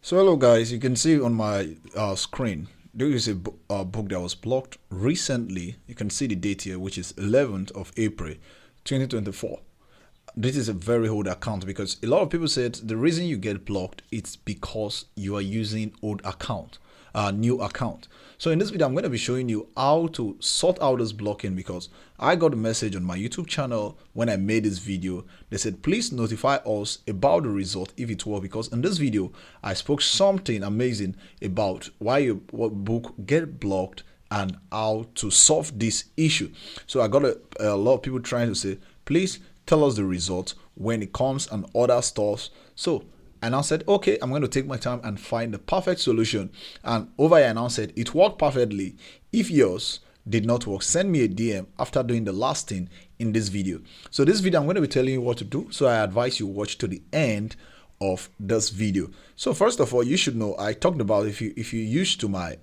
So hello guys, you can see on my screen there is a book that was blocked recently. You can see the date here, which is 11th of April 2024. This is a very old account because a lot of people said the reason you get blocked it's because you are using old account, new account. So in this video I'm going to be showing you how to sort out this blocking, because I got a message on my YouTube channel when I made this video. They said please notify us about the result if it works, because in this video I spoke something amazing about why your book get blocked and how to solve this issue. So I got a lot of people trying to say please tell us the result when it comes and other stuff. So I now said, okay, I'm going to take my time and find the perfect solution. And over here I now said it worked perfectly. If yours did not work, send me a DM after doing the last thing in this video. So this video I'm going to be telling you what to do. So I advise you watch to the end of this video. So first of all, you should know I talked about, if you used to my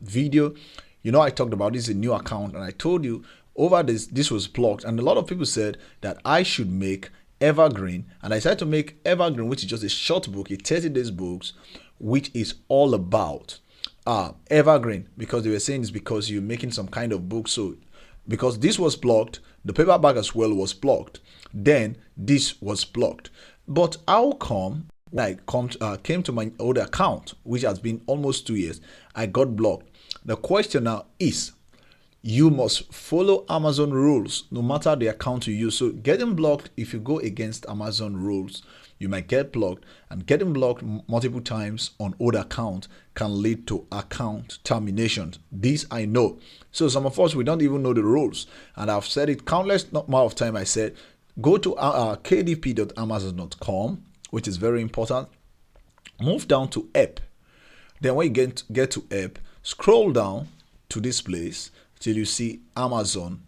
video, you know I talked about this is a new account, and I told you over this was blocked, and a lot of people said that I should make Evergreen, and I decided to make Evergreen, which is just a short book, a 30 days books, which is all about Evergreen, because they were saying it's because you're making some kind of book. So because this was blocked, the paperback as well was blocked, then this was blocked. But how come when I came to my old account, which has been almost 2 years, I got blocked? The question now is, you must follow Amazon rules no matter the account you use. So getting blocked, if you go against Amazon rules, you might get blocked, and getting blocked multiple times on old account can lead to account termination. This I know. So some of us, we don't even know the rules, and I've said it countless amount of time. I said go to kdp.amazon.com, which is very important. Move down to app. Then when you get to app, scroll down to this place till you see Amazon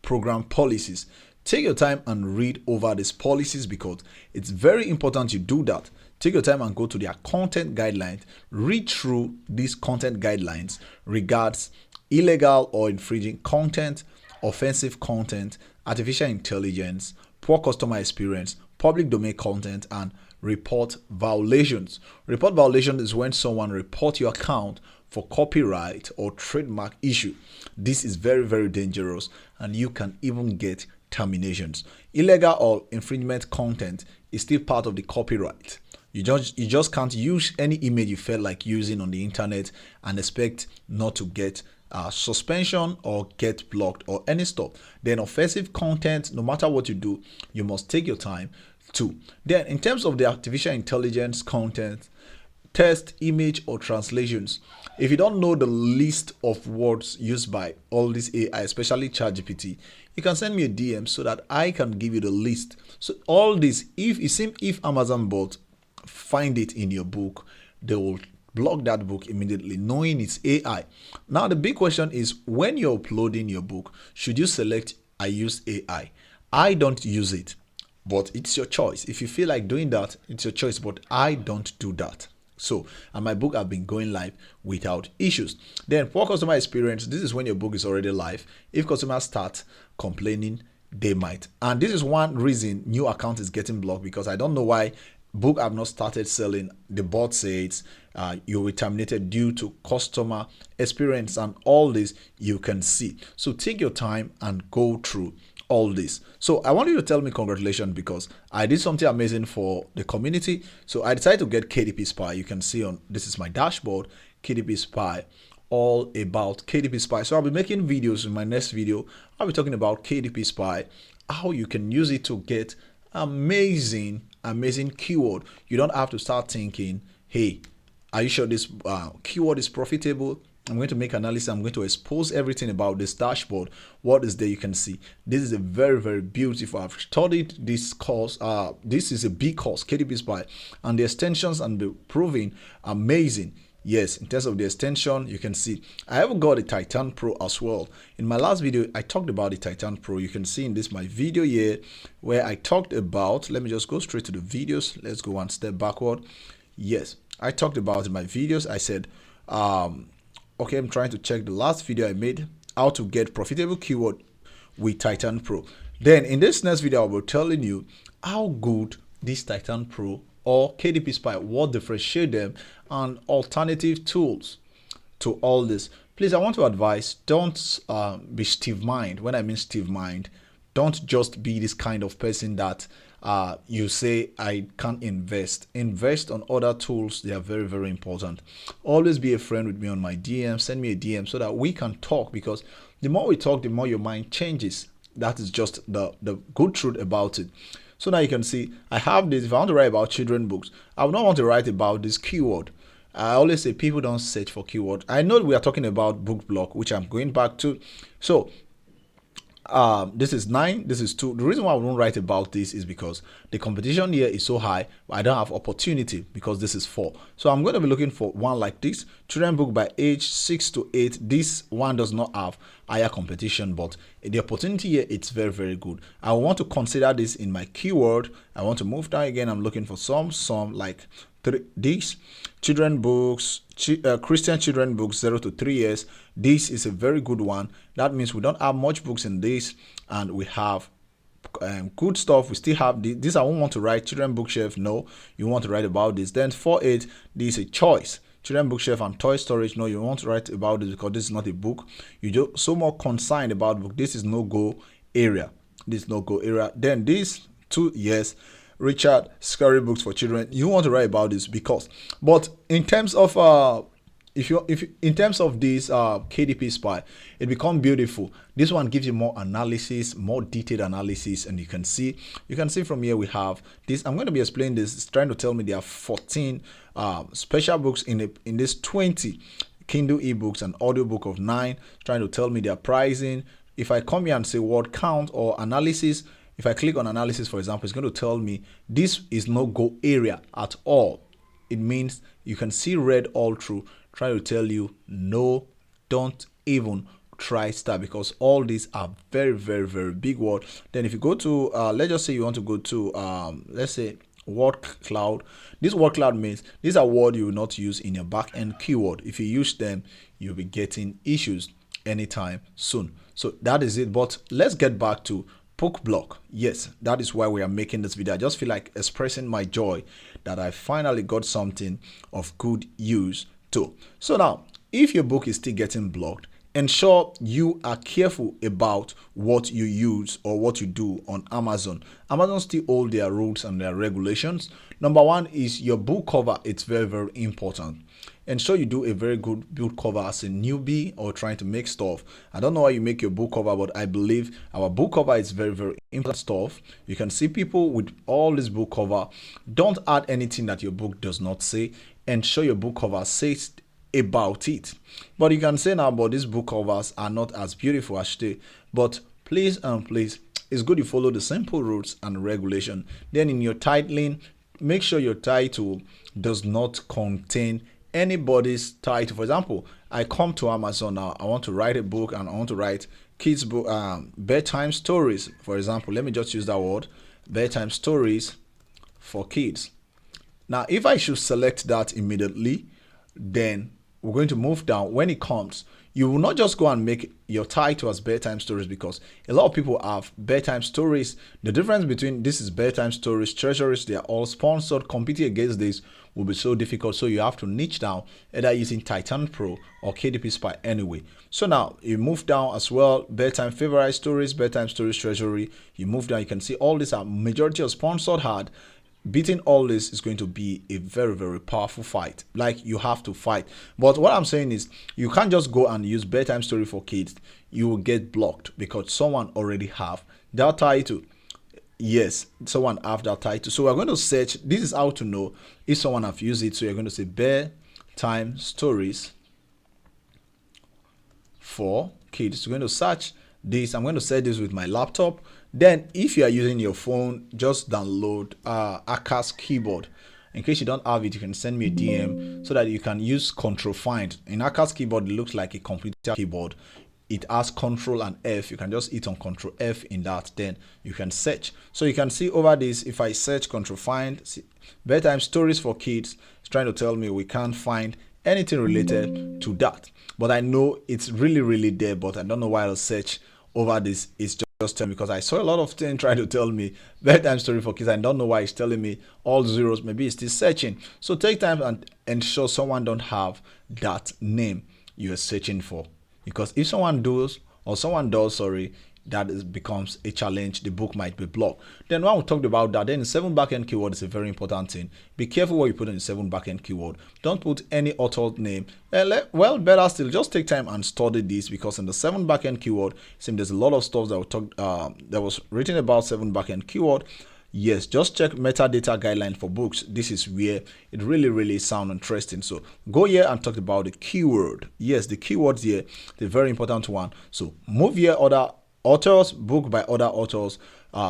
program policies. Take your time and read over these policies, because it's very important you do that. Take your time and go to their content guidelines. Read through these content guidelines regards illegal or infringing content, offensive content, artificial intelligence, poor customer experience, public domain content, and report violations. Report violation is when someone reports your account for copyright or trademark issue. This is very, very dangerous, and you can even get terminations. Illegal or infringement content is still part of the copyright. You just can't use any image you felt like using on the internet and expect not to get suspension or get blocked or any stuff. Then offensive content, no matter what you do, you must take your time too. Then in terms of the artificial intelligence content, text, image, or translations, if you don't know the list of words used by all this AI, especially ChatGPT, you can send me a DM so that I can give you the list. So all this, if Amazon bot find it in your book, they will block that book immediately, knowing it's AI. Now the big question is, when you're uploading your book, should you select I use AI? I don't use it, but it's your choice. If you feel like doing that, it's your choice, but I don't do that. So, and my book have been going live without issues. Then poor customer experience, this is when your book is already live. If customers start complaining, they might. And this is one reason new account is getting blocked, because I don't know why book have not started selling. The bot says you will be terminated due to customer experience, and all this you can see. So take your time and go through all this. So I want you to tell me congratulations, because I did something amazing for the community. So I decided to get KDP Spy. You can see on this is my dashboard, KDP Spy, all about KDP Spy. So I'll be making videos. In my next video I'll be talking about KDP Spy, how you can use it to get amazing keyword. You don't have to start thinking, hey, are you sure this keyword is profitable? I'm going to make analysis. I'm going to expose everything about this dashboard. What is there you can see. This is a very, very beautiful. I've studied this course. This is a big course, KDP Spy, and the extensions and the proving amazing. Yes, in terms of the extension, you can see I have got a Titan Pro as well. In my last video, I talked about the Titan Pro. You can see in this my video here where I talked about, let me just go straight to the videos. Let's go one step backward. Yes, I talked about in my videos. I said, okay, I'm trying to check the last video I made, how to get profitable keyword with Titan Pro. Then in this next video, I'll be telling you how good this Titan Pro or KDP Spy, what differentiate them, and alternative tools to all this. Please, I want to advise, don't be Steve Mind. When I mean Steve Mind, don't just be this kind of person that you say, I can't invest. Invest on other tools. They are very, very important. Always be a friend with me on my DM. Send me a DM so that we can talk, because the more we talk, the more your mind changes. That is just the good truth about it. So now you can see I have this. If I want to write about children books, I would not want to write about this keyword. I always say people don't search for keywords. I know we are talking about book block, which I'm going back to. So this is 9, this is 2. The reason why I won't write about this is because the competition here is so high, but I don't have opportunity because this is 4. So I'm going to be looking for one like this, children book by age 6 to 8. This one does not have higher competition, but the opportunity here, it's very, very good. I want to consider this in my keyword. I want to move down again. I'm looking for some like these children books, Christian children books 0 to 3 years. This is a very good one. That means we don't have much books in this, and we have good stuff. We still have this. I won't want to write children bookshelf. No, you want to write about this. Then 4.8, this is a choice. Children bookshelf and toy storage. No, you want to write about this because this is not a book. You just so more concerned about book. This is no go area. This is no go area. Then this 2 years. Richard Scary books for children. You want to write about this because, but in terms of if in terms of this KDP Spy, it becomes beautiful. This one gives you more analysis, more detailed analysis, and you can see from here we have this. I'm going to be explaining this. It's trying to tell me there are 14 special books in this 20 Kindle ebooks and audiobook of 9. Trying to tell me their pricing. If I come here and say word count or analysis, if I click on analysis, for example, it's going to tell me this is no go area at all. It means you can see red all through, trying to tell you no, don't even try start, because all these are very, very, very big word. Then if you go to let's just say you want to go to let's say word cloud. This word cloud means these are words you will not use in your back end keyword. If you use them, you'll be getting issues anytime soon. So that is it. But let's get back to book block. Yes, that is why we are making this video. I just feel like expressing my joy that I finally got something of good use too. So now, if your book is still getting blocked, ensure you are careful about what you use or what you do on Amazon. Amazon still hold their rules and their regulations. Number one is your book cover. It's very, very important. Ensure you do a very good book cover as a newbie or trying to make stuff. I don't know how you make your book cover, but I believe our book cover is very, very important stuff. You can see people with all this book cover. Don't add anything that your book does not say. Ensure your book cover says about it. But you can say now, but these book covers are not as beautiful as they. But please please, it's good you follow the simple rules and regulation. Then in your titling, make sure your title does not contain anybody's title. For example, I come to Amazon now, I want to write a book and I want to write kids book, bedtime stories. For example, let me just use that word, bedtime stories for kids. Now, if I should select that immediately, then we're going to move down. When it comes, you will not just go and make your title as bedtime stories, because a lot of people have bedtime stories. The difference between this is bedtime stories, treasuries, they are all sponsored. Competing against this will be so difficult. So you have to niche down, either using Titan Pro or KDP Spy anyway. So now you move down as well, bedtime favorite stories, bedtime stories treasury. You move down, you can see all these are majority of sponsored ad. Beating all this is going to be a very, very powerful fight. Like, you have to fight. But what I'm saying is, you can't just go and use bedtime story for kids. You will get blocked because someone already have that title. Yes, someone have that title. So we're going to search. This is how to know if someone have used it. So you're going to say bedtime stories for kids. You're going to search this. I'm going to set this with my laptop. Then if you are using your phone, just download Aka's keyboard. In case you don't have it, you can send me a DM so that you can use Control Find. In Aka's keyboard, it looks like a computer keyboard. It has Control and F. You can just hit on Control F in that, then you can search. So you can see over this, if I search Control Find, see, bedtime stories for kids, it's trying to tell me we can't find anything related to that. But I know it's really, really there, but I don't know why I'll search over this. It's just just tell me, because I saw a lot of things trying to tell me bedtime story for kids. I don't know why it's telling me all zeros. Maybe it's still searching. So take time and ensure someone don't have that name you're searching for. Because if someone does, or someone does, sorry, that is, becomes a challenge, the book might be blocked. Then when we talked about that, then the 7 backend keyword is a very important thing. Be careful what you put in the 7 backend keyword. Don't put any author name. Well, better still, just take time and study this, because in the 7 backend keyword, seems there's a lot of stuff that that was written about 7 backend keyword. Yes, just check metadata guideline for books. This is where it really sound interesting. So go here and talk about the keyword. Yes, the keywords here, the very important one. So move here, other authors, book by other authors,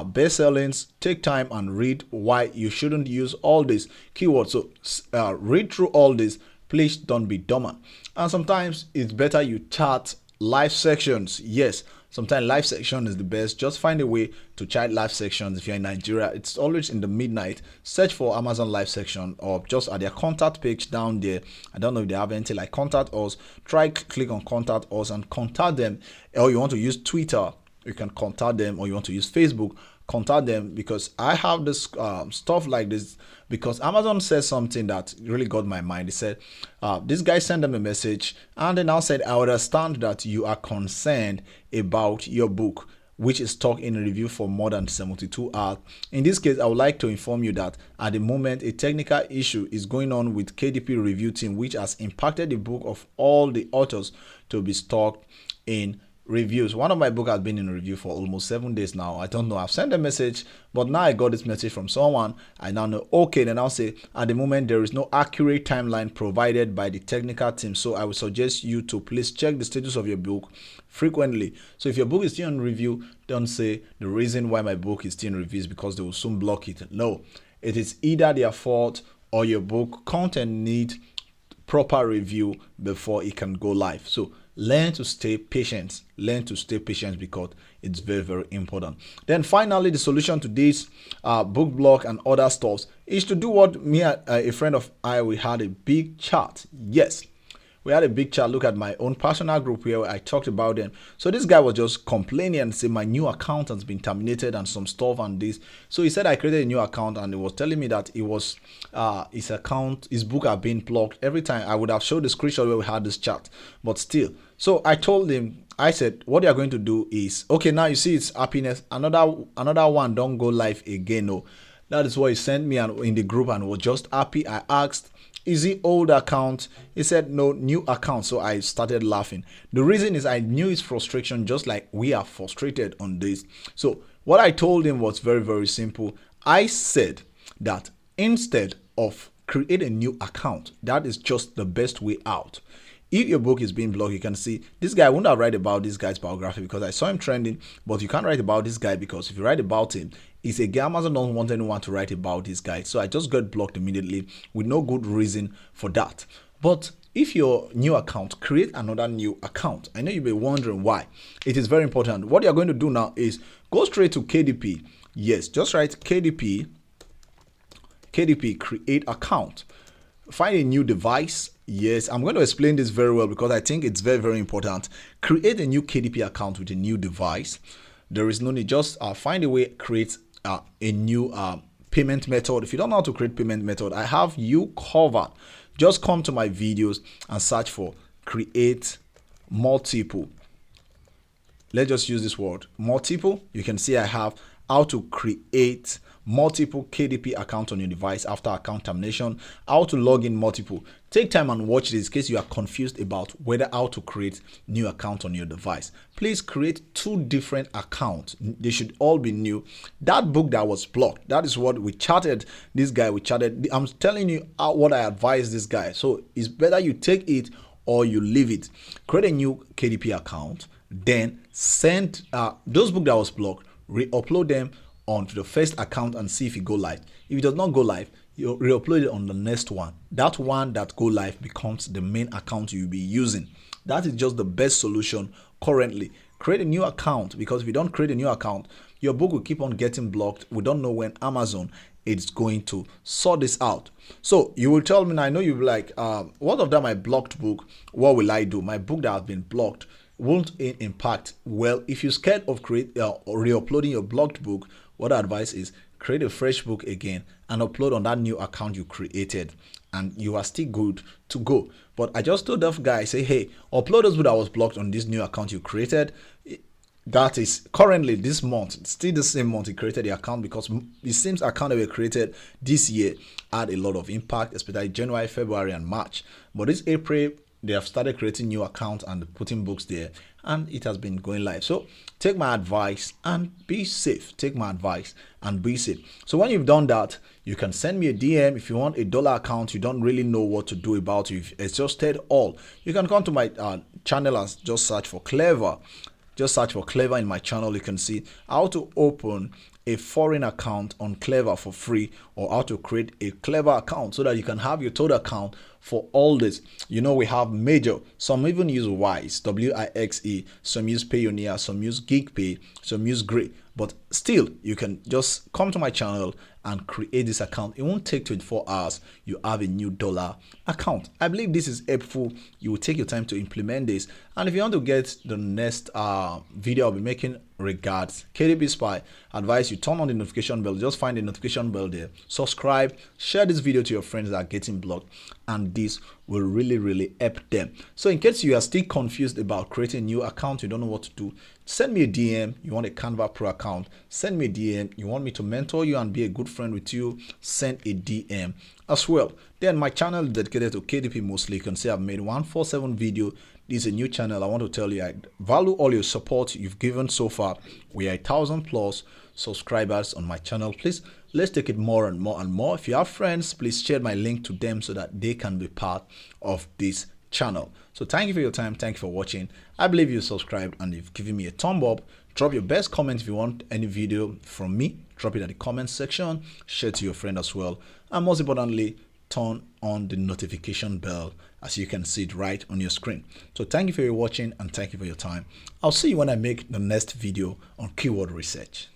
best sellings. Take time and read why you shouldn't use all these keywords. So read through all this. Please don't be dormant. And sometimes it's better you chart live sections. Yes, sometimes live section is the best. Just find a way to chart live sections. If you're in Nigeria, it's always in the midnight. Search for Amazon live section, or just at their contact page down there. I don't know if they have anything like contact us. Try click on contact us and contact them. Or you want to use Twitter, you can contact them. Or you want to use Facebook, contact them, because I have this stuff like this, because Amazon says something that really got my mind. They said this guy sent them a message, and they now said, I understand that you are concerned about your book, which is stuck in review for more than 72 hours. In this case, I would like to inform you that at the moment, a technical issue is going on with KDP review team, which has impacted the book of all the authors to be stuck in reviews. One of my book has been in review for almost 7 days now. I don't know, I've sent a message, but now I got this message from someone. I now know, okay, then I'll say, at the moment there is no accurate timeline provided by the technical team, so I would suggest you to please check the status of your book frequently. So if your book is still in review, don't say the reason why my book is still in review is because they will soon block it. No, it is either their fault or your book content need proper review before it can go live. So learn to stay patient. Learn to stay patient, because it's very important. Then finally, the solution to this book block and other stuffs is to do what me and a friend of I, we had a big chat. Yes, we had a big chat. Look at my own personal group where I talked about them. So this guy was just complaining and saying my new account has been terminated and some stuff and this. So he said I created a new account, and he was telling me that it was his account, his book had been blocked. Every time I would have showed the screenshot where we had this chat, but still. So I told him, I said, what you're going to do is, okay, now you see it's happiness. Another one don't go live again. No, that is what he sent me and in the group, and was just happy. I asked, is it old account? He said no, new account. So I started laughing. The reason is I knew his frustration, just like we are frustrated on this. So what I told him was very simple. I said that instead of create a new account, that is just the best way out. If your book is being blocked, you can see this guy. I wouldn't have write about this guy's biography because I saw him trending, but you can't write about this guy because if you write about him, it's a guy. Amazon don't want anyone to write about this guy. So I just got blocked immediately with no good reason for that. But if your new account, create another new account. I know you'll be wondering why. It is very important. What you're going to do now is go straight to KDP. Yes, just write KDP, create account. Find a new device. Yes, I'm going to explain this very well because I think it's very important. Create a new KDP account with a new device. There is no need. Just find a way, create a new payment method. If you don't know how to create payment method, I have you covered. Just come to my videos and search for create multiple. Let's just use this word, multiple. You can see I have how to create multiple KDP account on your device after account termination, how to log in multiple. Take time and watch this in case you are confused about whether how to create new account on your device. Please create 2 different accounts. They should all be new. That book that was blocked, that is what we chatted. This guy, we chatted. I'm telling you what I advise this guy. So it's better you take it or you leave it. Create a new KDP account, then send those books that was blocked, re-upload them onto the first account and see if it go live. If it does not go live, you re-upload it on the next one. That one that go live becomes the main account you'll be using. That is just the best solution currently. Create a new account, because if you don't create a new account, your book will keep on getting blocked. We don't know when Amazon is going to sort this out. So you will tell me, I know you'll be like, what of that my blocked book? What will I do? My book that has been blocked, won't impact. Well, if you're scared of re-uploading your blocked book, what advice is create a fresh book again and upload on that new account you created, and you are still good to go. But I just told that guy, say, hey, upload those book that was blocked on this new account you created. That is currently this month, still the same month he created the account, because it seems account that were created this year had a lot of impact, especially January, February, and March. But this April, they have started creating new accounts and putting books there, and it has been going live. So take my advice and be safe. Take my advice and be safe. So when you've done that, you can send me a DM. If you want a dollar account, you don't really know what to do about it, you've exhausted all, you can come to my channel and just search for Clever. Just search for Clever in my channel. You can see how to open a foreign account on Clever for free, or how to create a Clever account so that you can have your total account for all this. You know, we have major, some even use Wise, WIXE, some use Payoneer, some use GigPay, some use Gray. But still, you can just come to my channel and create this account. It won't take 24 hours. You have a new dollar account. I believe this is helpful. You will take your time to implement this. And if you want to get the next video I'll be making regards KDP Spy, advise you turn on the notification bell. Just find the notification bell there. Subscribe, share this video to your friends that are getting blocked, and this will really help them. So in case you are still confused about creating a new account, you don't know what to do, send me a DM. You want a Canva Pro account, send me a DM. You want me to mentor you and be a good friend with you, send a DM as well. Then my channel is dedicated to KDP mostly. You can see I've made 147 video. This is a new channel. I want to tell you, I value all your support you've given so far. We are 1,000+ subscribers on my channel. Please, let's take it more and more and more. If you have friends, please share my link to them so that they can be part of this channel. So thank you for your time. Thank you for watching. I believe you subscribed and you've given me a thumb up. Drop your best comment if you want any video from me. Drop it at the comment section. Share to your friend as well. And most importantly, turn on the notification bell, as you can see it right on your screen. So thank you for your watching and thank you for your time. I'll see you when I make the next video on keyword research.